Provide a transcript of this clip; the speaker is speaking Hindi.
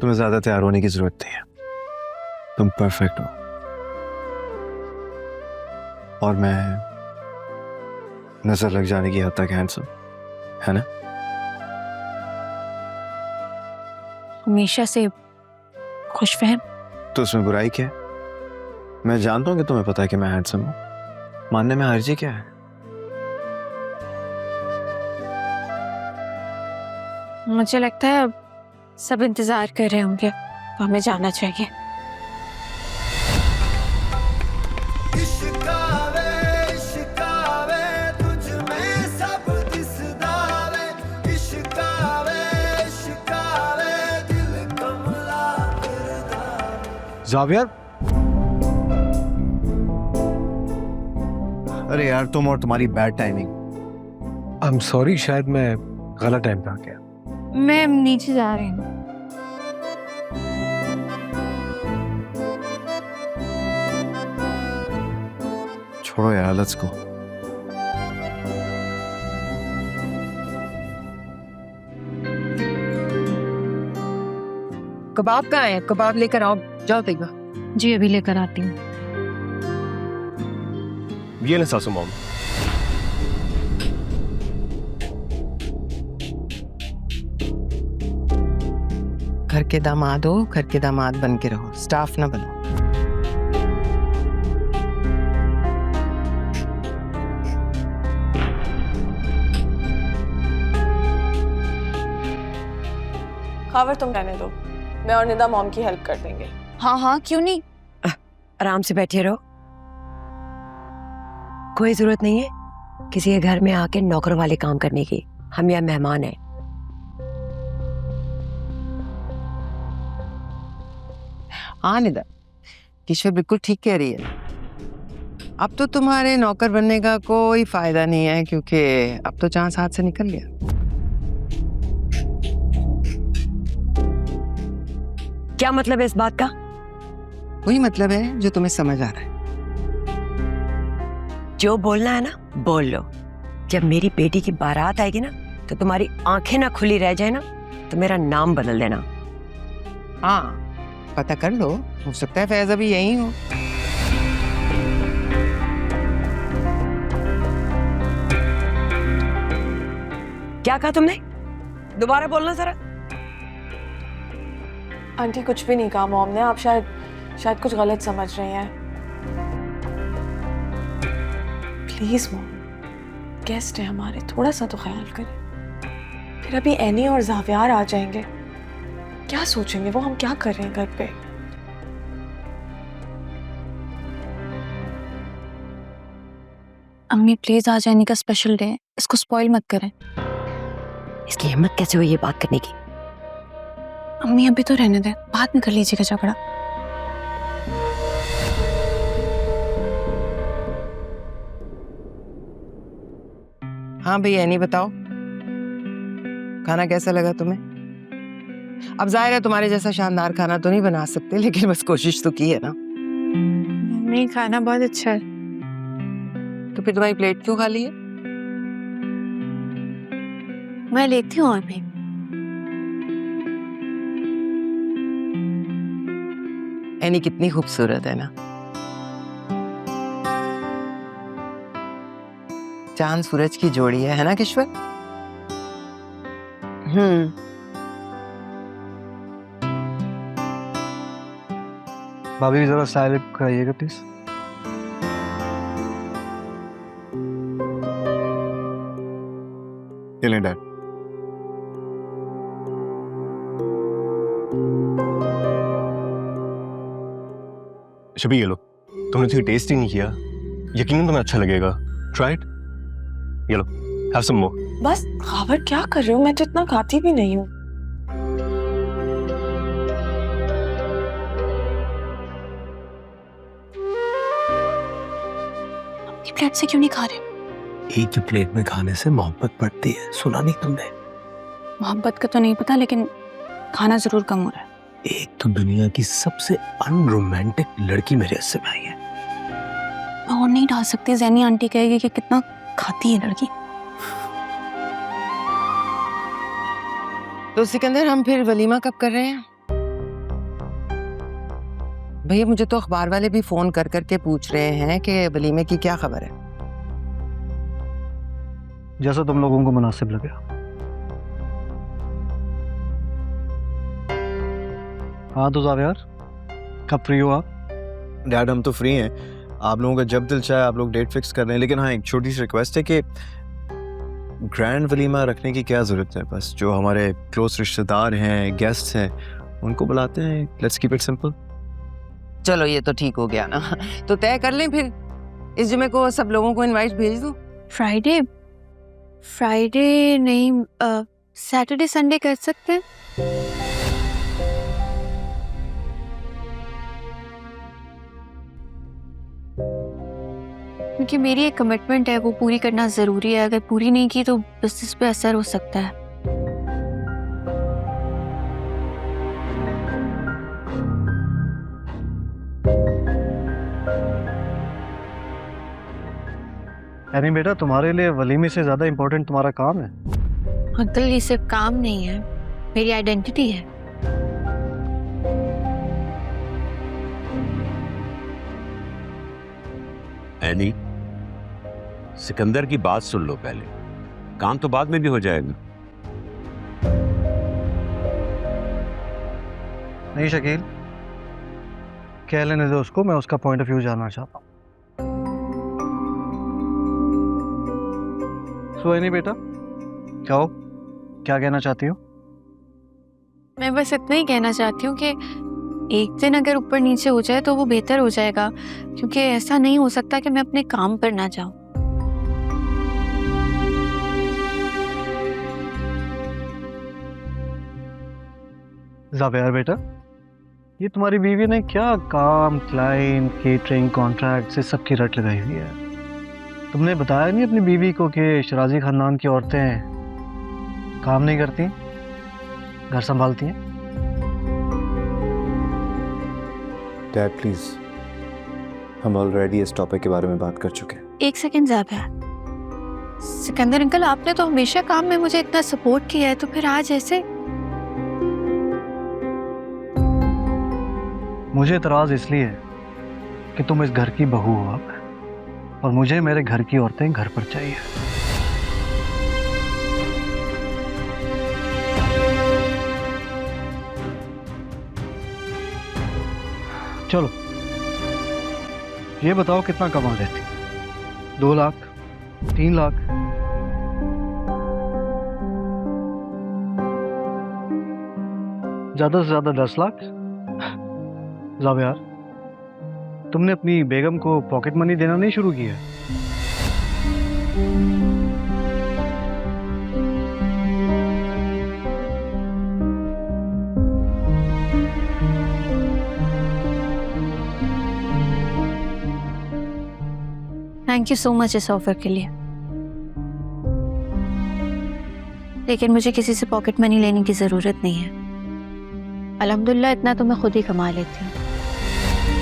तुम्हें ज्यादा तैयार होने की जरूरत नहीं है, तुम परफेक्ट हो। और मैं नजर लग जाने की हद तक हैंडसम, है ना? हमेशा से खुशफहम। तो उसमें बुराई क्या है? मैं जानता हूँ कि तुम्हें पता है कि मैं हैंडसम हूँ, मानने में हर्जी क्या है? मुझे लगता है अब सब इंतजार कर रहे होंगे, तो हमें जाना चाहिए। जावियर, अरे यार तुम और तुम्हारी bad timing. I am sorry, शायद मैं गलत टाइम पे आ गया। मैं नीचे जा रही हूँ। छोड़ो यार, लेट्स गो। कबाब कहाँ है? कबाब लेकर आओ, जाओ तैयबा। जी अभी लेकर आती हूँ। ये ना सासू मॉम। घर के दामाद हो, घर के दामाद बन के रहो, स्टाफ ना बनो। खावर तुम रहने दो, मैं और निदा मॉम की हेल्प कर देंगे। हाँ हाँ क्यों नहीं। आराम से बैठे रहो, कोई जरूरत नहीं है किसी के घर में आके नौकर वाले काम करने की। हम यहाँ मेहमान हैं। हाँ निदा, किशोर बिल्कुल ठीक कह रही है। अब तो तुम्हारे नौकर बनने का कोई फायदा नहीं है, क्योंकि अब तो चांस हाथ से निकल गया। क्या मतलब है इस बात का? वही मतलब है जो तुम्हें समझ आ रहा है। जो बोलना है ना बोल लो। जब मेरी बेटी की बारात आएगी ना, तो तुम्हारी आंखें ना खुली रह जाए ना, तो मेरा नाम बदल देना। हाँ पता कर लो, हो सकता है फैज़ा भी यही हो। क्या कहा तुमने? दोबारा बोलना जरा। आंटी कुछ भी नहीं कहा मॉम ने, आप शायद कुछ गलत समझ रही हैं। प्लीज मॉम, गेस्ट है हमारे, थोड़ा सा तो ख्याल करें। फिर अभी एनी और जावियार आ जाएंगे, क्या सोचेंगे वो हम क्या कर रहे हैं घर पे। अम्मी प्लीज आज एनी का स्पेशल डे है, इसको स्पॉइल मत करें। इसकी हिम्मत कैसे हुई ये बात करने की? अम्मी अभी तो रहने दे, बाद में कर लीजिएगा झगड़ा। हाँ भैया, नहीं बताओ खाना कैसा लगा तुम्हें? अब जाहिर है तुम्हारे जैसा शानदार खाना तो नहीं बना सकते, लेकिन बस कोशिश तो की है ना। मम्मी खाना बहुत अच्छा है। तो फिर तुम्हारी प्लेट क्यों खाली है? मैं लेती हूँ और भी। एनी कितनी खूबसूरत है ना। चांद सूरज की जोड़ी है ना किश्वर? भाभी जरा साइलेंट कराइएगा प्लीज। ये लें डैड। शबी ये लो, तुमने तो टेस्ट ही नहीं किया, यकीनन तुम्हें अच्छा लगेगा। Try it. ये लो, हैव सम मोर। बस खावर क्या कर रहे हो, मैं तो इतना खाती भी नहीं हूँ। अपनी प्लेट से क्यों नहीं खा रहे? एक ही प्लेट में खाने से मोहब्बत बढ़ती है, सुना नहीं तुमने? मोहब्बत का तो नहीं पता, लेकिन खाना जरूर कम हो रहा है। एक तो दुनिया की सबसे अनरोमांटिक लड़की मेरे हिस्से में आई है। मैं और नहीं डाल सकती, जैनी आंटी कहेगी कि कितना खाती है लड़की। तो सिकंदर, हम फिर वलीमा कब कर रहे हैं? भैया मुझे तो अखबार वाले भी फोन कर करके पूछ रहे हैं कि वलीमे की क्या खबर है। जैसा तुम लोगों को मुनासिब लगे। हाँ तो जावेर, कब फ्री हो आप? डैड हम तो फ्री हैं, आप लोगों का जब दिल चाहे आप लोग डेट फिक्स कर लें, लेकिन हाँ एक छोटी सी रिक्वेस्ट है कि ग्रैंड वलीमा रखने की क्या ज़रूरत है, बस जो हमारे क्लोज रिश्तेदार हैं, गेस्ट हैं, उनको बुलाते हैं, लेट्स कीप इट सिंपल। चलो ये तो ठीक हो गया ना, तो तय कर लें फिर इस जुमे को सब लोगों को इनवाइट भेज दूं। फ्राइडे नहीं, सैटरडे संडे कर सकते हैं। क्योंकि मेरी एक कमिटमेंट है, वो पूरी करना ज़रूरी है। अगर पूरी नहीं की तो बिजनेस पे असर हो सकता है। यानी बेटा तुम्हारे लिए वलीमे से ज़्यादा इम्पोर्टेंट तुम्हारा काम है? अंकल ये सिर्फ काम नहीं है, मेरी आइडेंटिटी है। एनी, सिकंदर की बात सुन लो पहले, काम तो बाद में भी हो जाएगा। नहीं शकील, कह लेने दो उसको, मैं उसका पॉइंट ऑफ व्यू जानना चाहता हूँ। सो एनी बेटा, कहो क्या कहना चाहती हो? मैं बस इतना ही कहना चाहती हूँ कि एक दिन अगर ऊपर नीचे हो जाए तो वो बेहतर हो जाएगा, क्योंकि ऐसा नहीं हो सकता कि मैं अपने काम पर ना जाऊं। जावेर बेटा, ये तुम्हारी बीवी ने क्या काम, क्लाइंट, केटरिंग, कॉन्ट्रैक्ट, इस सब की रट लगाई हुई है। तुमने बताया नहीं अपनी बीवी को कि शराजी खानदान की औरतें काम नहीं करती, घर संभालती हैं? डैड प्लीज, हम ऑलरेडी इस टॉपिक के बारे में बात कर चुके हैं। एक सेकंड ज़ाबिया, सिकंदर अंकल आपने तो हमेशा काम में मुझे इतना सपोर्ट किया है, तो फिर आज ऐसे? मुझे एतराज़ इसलिए है कि तुम इस घर की बहू हो अब, और मुझे मेरे घर की औरतें घर पर चाहिए। चलो ये बताओ कितना कमा लेती? 2 लाख, 3 लाख? ज्यादा से ज्यादा 10 लाख? जावेर, तुमने अपनी बेगम को पॉकेट मनी देना नहीं शुरू किया? थैंक यू सो मच इस ऑफर के लिए, लेकिन मुझे किसी से पॉकेट मनी लेने की ज़रूरत नहीं है। अल्हम्दुलिल्लाह इतना तो मैं खुद ही कमा लेती हूँ।